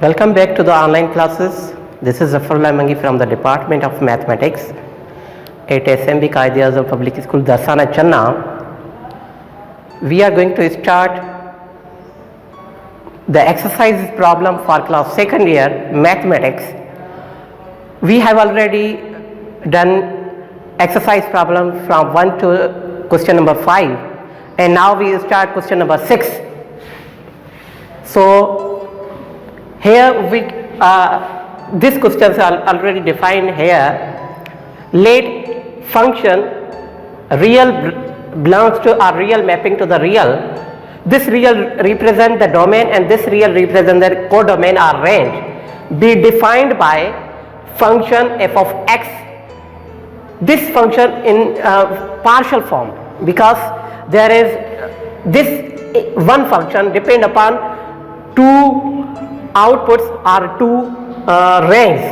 Welcome back to the online classes. This is Zafar Mangi from the Department of Mathematics at SMB Qaid Azam Public School, Darsana, Channa. We are going to start the exercise problem for class 2nd year Mathematics. We have already done exercise problem from 1 to question number 5, and now we start question number 6. So here we these questions are already defined here. Let function real belongs to a real mapping to the real. This real represent the domain and this real represent the codomain or range. Be defined by function f of x. This function in partial form, because there is this one function depend upon two outputs or two ranges.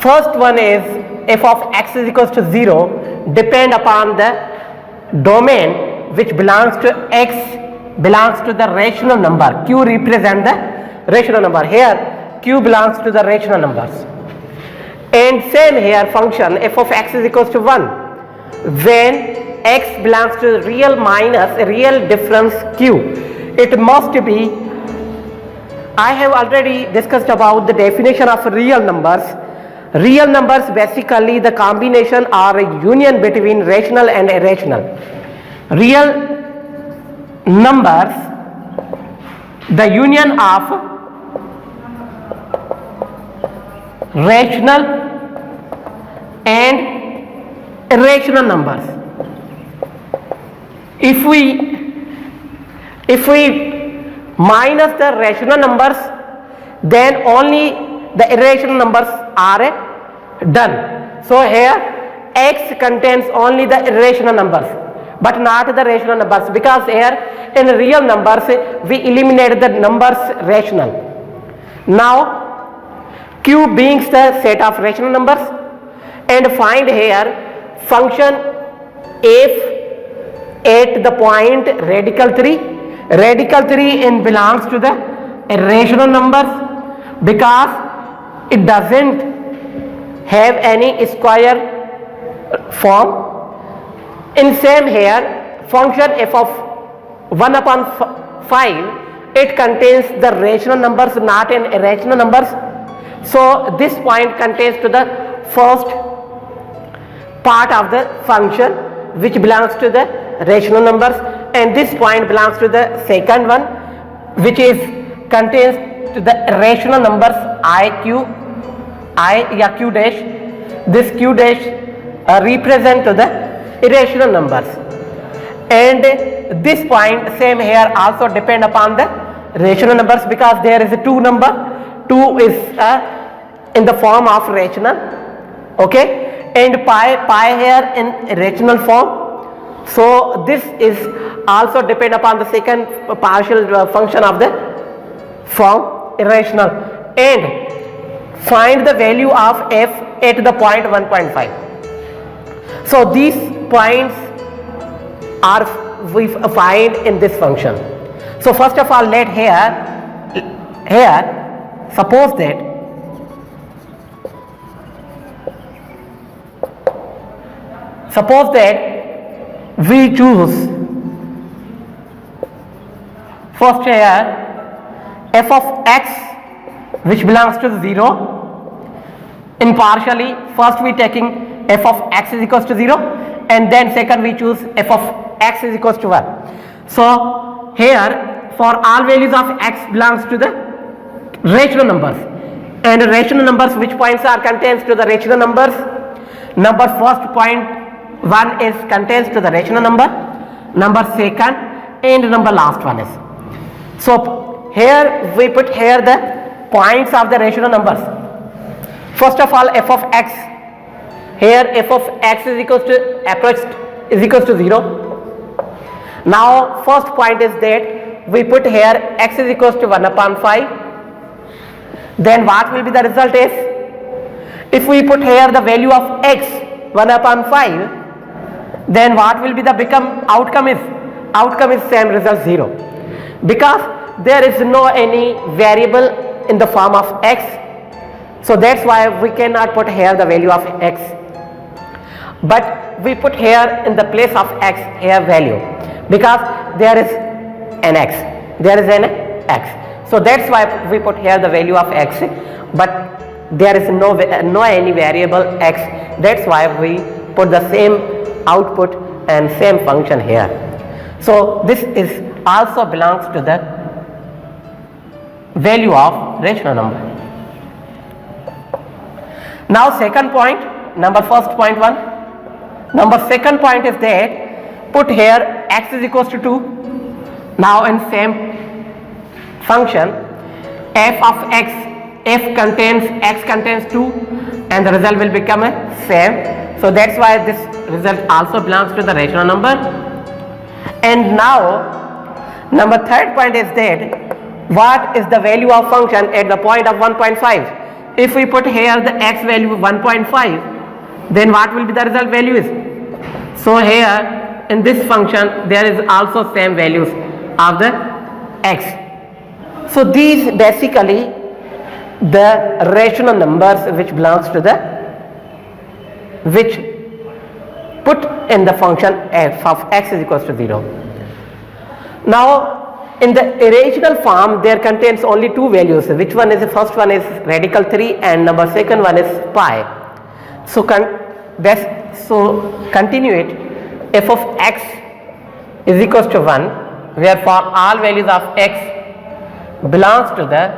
First one is f of x is equals to 0 depend upon the domain which belongs to x belongs to the rational number. Q represent the rational number. Here q belongs to the rational numbers. And same here, function f of x is equals to 1 when x belongs to real minus real difference q. It must be, I have already discussed about the definition of real numbers. Real numbers basically the combination or a union between rational and irrational. Real numbers, the union of rational and irrational numbers. If we minus the rational numbers, then only the irrational numbers are done. So here x contains only the irrational numbers but not the rational numbers, because here in real numbers we eliminate the numbers rational. Now q being the set of rational numbers, and find here function f at the point radical 3. Radical 3 in belongs to the irrational numbers because it doesn't have any square form. In same here, function f of 1 upon 5, it contains the rational numbers not in irrational numbers. So this point contains to the first part of the function which belongs to the rational numbers, and this point belongs to the second one which is contains to the irrational numbers q dash. This q dash represent to the irrational numbers, and this point same here also depend upon the rational numbers because there is a 2 number. 2 is in the form of rational, okay, and pi here in rational form. So this is also depend upon the second partial function of the form irrational, and find the value of f at the point 1.5. So these points are we find in this function. So first of all, let here suppose that we choose first here f of x which belongs to 0. In partially, first we taking f of x is equals to 0, and then second we choose f of x is equals to 1. So here for all values of x belongs to the rational numbers, and rational numbers which points are contains to the rational numbers. Number first point 1 is contains to the rational number, number second, and number last one is. So here we put here the points of the rational numbers. First of all, f of x, here f of x is equals to approach is equals to 0. Now first point is that we put here x is equals to 1 upon 5. Then what will be the result is, if we put here the value of x 1 upon 5, then what will be the outcome is same result 0, because there is no any variable in the form of x, so that's why we cannot put here the value of x, but we put here in the place of x here value, because there is an x, so that's why we put here the value of x, but there is no any variable x, that's why we put the same output and same function here. So this is also belongs to the value of rational number. Now second point, number first point 1. Number second point is that put here x is equals to 2. Now in same function f of x, f contains x contains 2 and the result will become a same. So that's why this result also belongs to the rational number. And now number third point is that what is the value of function at the point of 1.5? If we put here the x value 1.5, then what will be the result value is? So here in this function there is also same values of the x. So these basically the rational numbers which belongs to the, which put in the function f of x is equals to 0. Now in the irrational form there contains only two values, which one is, the first one is radical 3 and number second one is pi. So continue it, f of x is equals to 1, wherefore all values of x belongs to the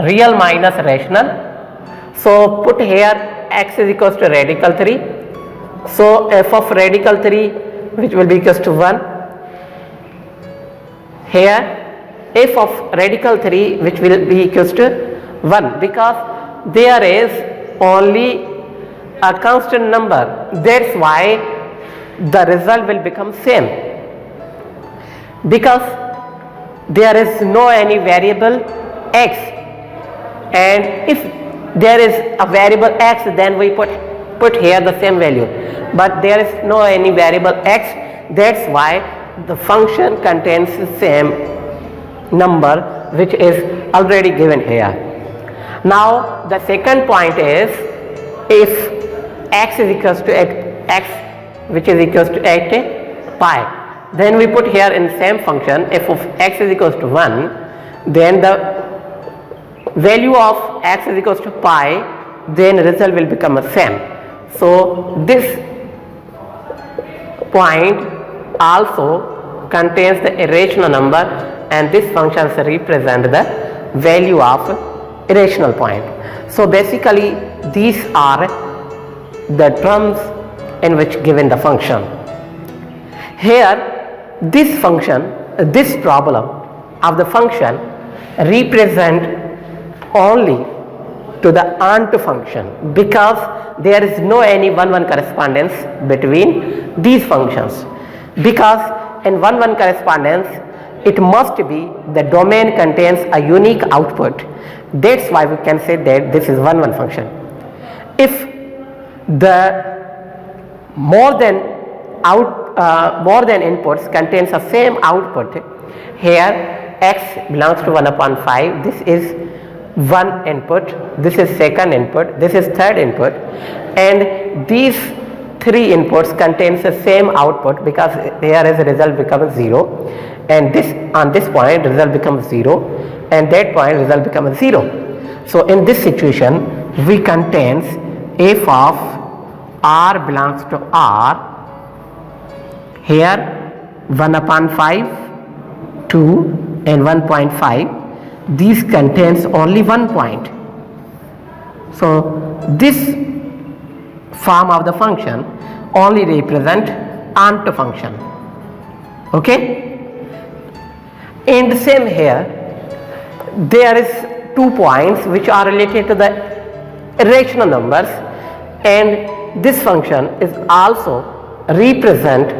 real minus rational. So put here x is equals to radical 3, so f of radical 3 which will be equals to 1. Here f of radical 3 which will be equals to 1, because there is only a constant number, that's why the result will become same, because there is no any variable x, and if there is a variable x then we put here the same value, but there is no any variable x, that's why the function contains the same number which is already given here. Now the second point is, if x is equals to x which is equals to 8 pi, then we put here in same function f of x is equals to 1, then the value of x is equals to pi, then result will become the same. So this point also contains the irrational number, and this function represent the value of irrational point. So basically these are the terms in which given the function. Here this function, this problem of the function represent only to the onto function, because there is no any one-one correspondence between these functions, because in one-one correspondence it must be the domain contains a unique output, that's why we can say that this is one-one function. If the more than inputs contains the same output, here x belongs to 1 upon 5, this is one input, this is second input, this is third input, and these three inputs contains the same output, because here is the result becomes 0, and this on this point result becomes 0, and that point result becomes 0. So in this situation we contains f of r belongs to r, here 1 upon 5, 2 and 1.5, these contains only 1 point. So this form of the function only represent onto function. Okay, and the same here, there is 2 points which are related to the irrational numbers, and this function is also represent,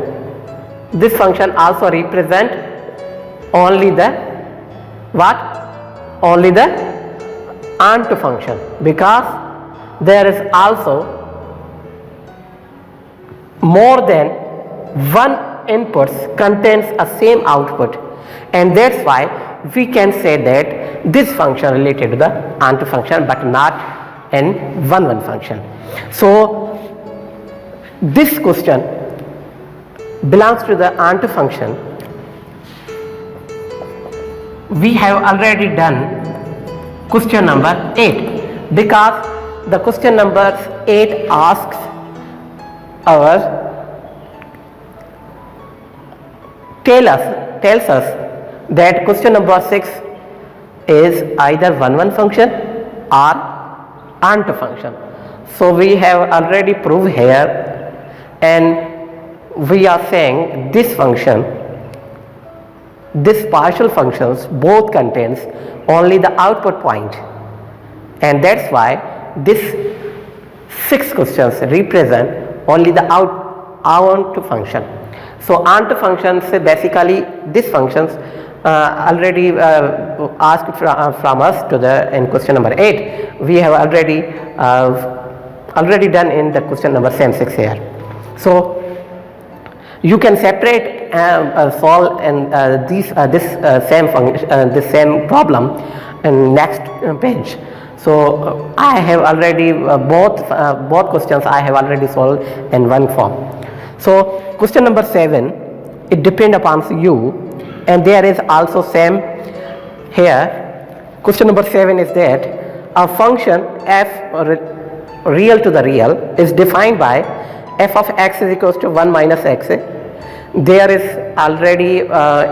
this function also represent only the what? Only the onto function, because there is also more than one inputs contains a same output, and that's why we can say that this function related to the onto function but not in one function. So this question belongs to the onto function. We have already done question number 8 because the question number 8 asks tells us that question number 6 is either one function or onto function. So we have already proved here, and we are saying this function, this partial functions both contains only the output point, and that's why this 6 questions represent only the onto function. So onto functions, basically these functions already asked from us to the in question number 8. We have already done in the question number 6 here. So you can separate solve and this same problem in next page. So I have already both questions I have already solved in one form. So question number 7, it depends upon you, and there is also same here. Question number 7 is that a function f real to the real is defined by f of x is equals to 1 minus x. There is already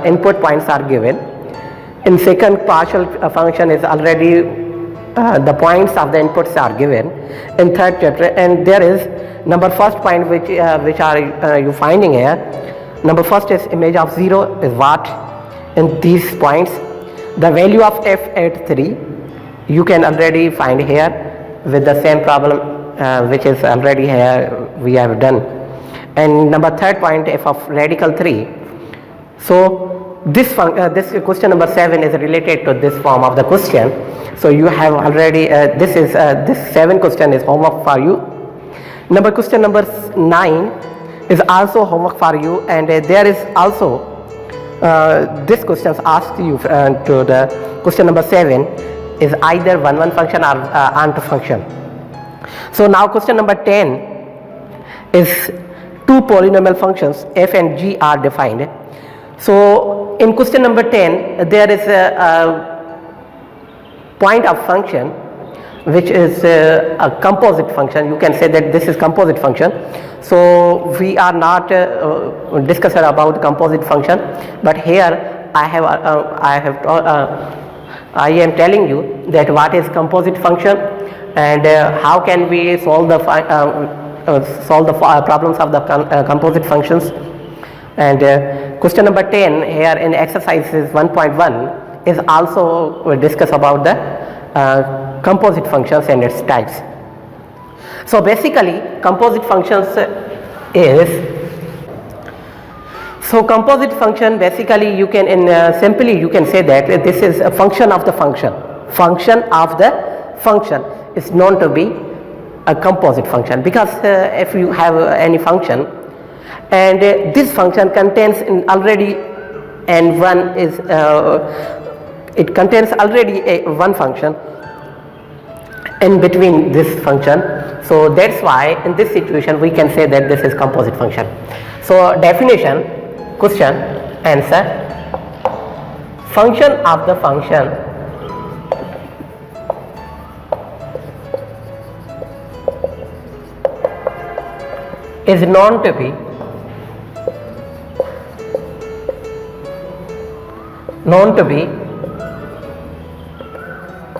input points are given. In second partial function is already the points of the inputs are given in third chapter, and there is number first point which are you finding here. Number first is image of 0 is what in these points. The value of f at 3 you can already find here with the same problem which is already here we have done. And number third point, f of radical 3. So this question number 7 is related to this form of the question. So you have already this 7 question is homework for you. Question number 9 is also homework for you, and there is also this questions asked you to the question number 7 is either one function or onto function. So now question number 10 is two polynomial functions f and g are defined. So in question number 10 there is a point of function which is a composite function. You can say that this is composite function. So we are not discussing about composite function, but here I am telling you that what is composite function and how can we solve the problems of the composite functions. And question number 10 here in exercises 1.1 is also discuss about the composite functions and its types. So basically composite functions composite function basically you can simply you can say that this is a function of the function. Function of the function is known to be a composite function, because if you have any function and this function contains already and one is it contains already one function in between this function. So that's why in this situation we can say that this is composite function. So definition, question, answer. Function of the function is known to be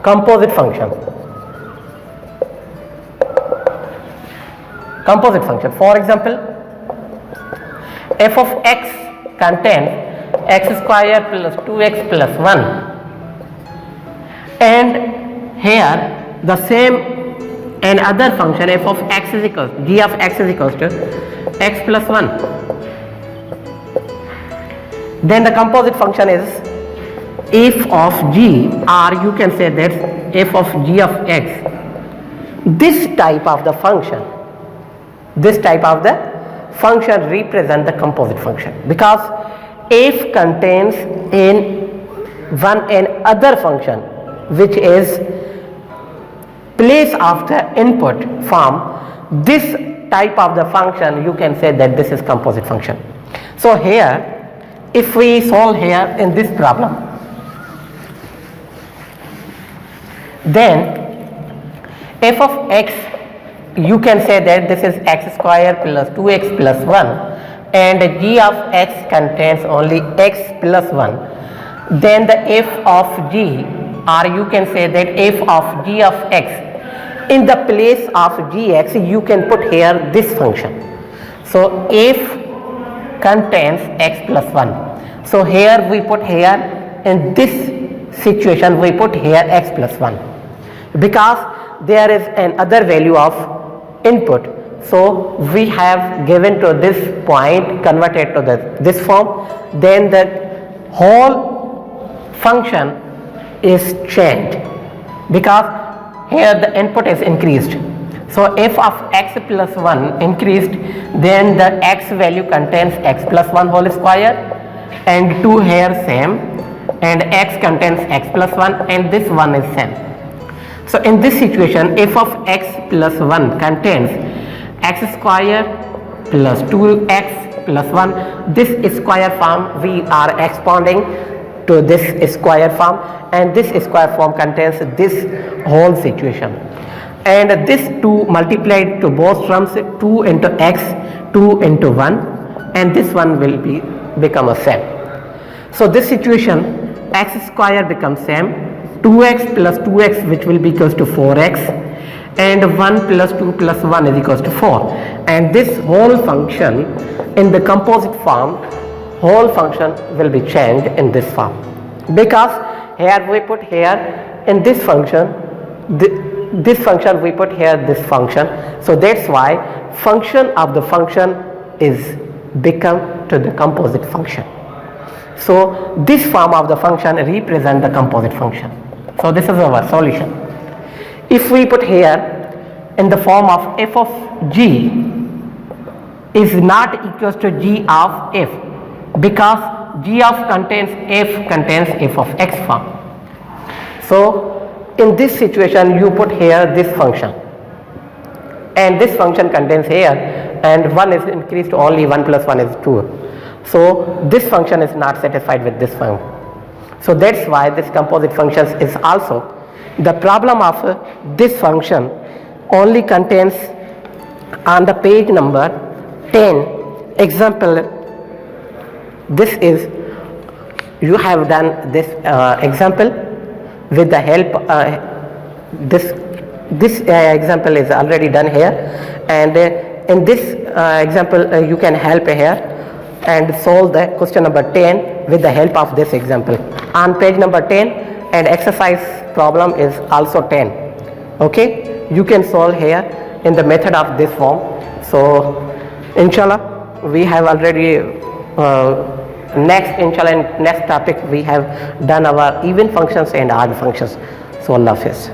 composite function. Composite function. For example, f of x contains x square plus 2x plus 1, and here the same and other function f of x is equal g of x is equals to x plus 1. Then the composite function is f of g, or you can say that f of g of x. This type of the function represent the composite function, because f contains in one another function which is place of the input form, this type of the function you can say that this is composite function. So here if we solve here in this problem, then f of x, you can say that this is x square plus 2x plus 1, and g of x contains only x plus 1. Then the f of g, or you can say that f of g of x, in the place of gx you can put here this function. So f contains x plus 1. So here we put here, in this situation we put here x plus 1, because there is another value of input. So we have given to this point, converted to this form, then the whole function is changed because here the input is increased. So f of x plus 1 increased, then the x value contains x plus 1 whole square, and 2 here same, and x contains x plus 1, and this one is same. So in this situation f of x plus 1 contains x square plus 2x plus 1. This square form we are expanding to this square form, and this square form contains this whole situation, and this 2 multiplied to both terms, 2 into x, 2 into 1, and this one will become a same. So this situation x square becomes same, 2x plus 2x which will be equals to 4x, and 1 plus 2 plus 1 is equals to 4, and this whole function in the composite form, whole function will be changed in this form, because here we put here in this function this function, we put here this function. So that's why function of the function is become to the composite function. So this form of the function represent the composite function. So this is our solution. If we put here in the form of f of g is not equals to g of f, because g of contains f of x form. So in this situation you put here this function, and this function contains here, and 1 is increased to only 1 plus 1 is 2. So this function is not satisfied with this function. So that's why this composite functions is also the problem of this function only contains on the page number 10 example. This is, you have done this example with the help this example is already done here, and in this example you can help here and solve the question number 10 with the help of this example on page number 10, and exercise problem is also 10. Okay, you can solve here in the method of this form. So inshallah we have already next topic we have done our even functions and odd functions. So Allah Hafiz.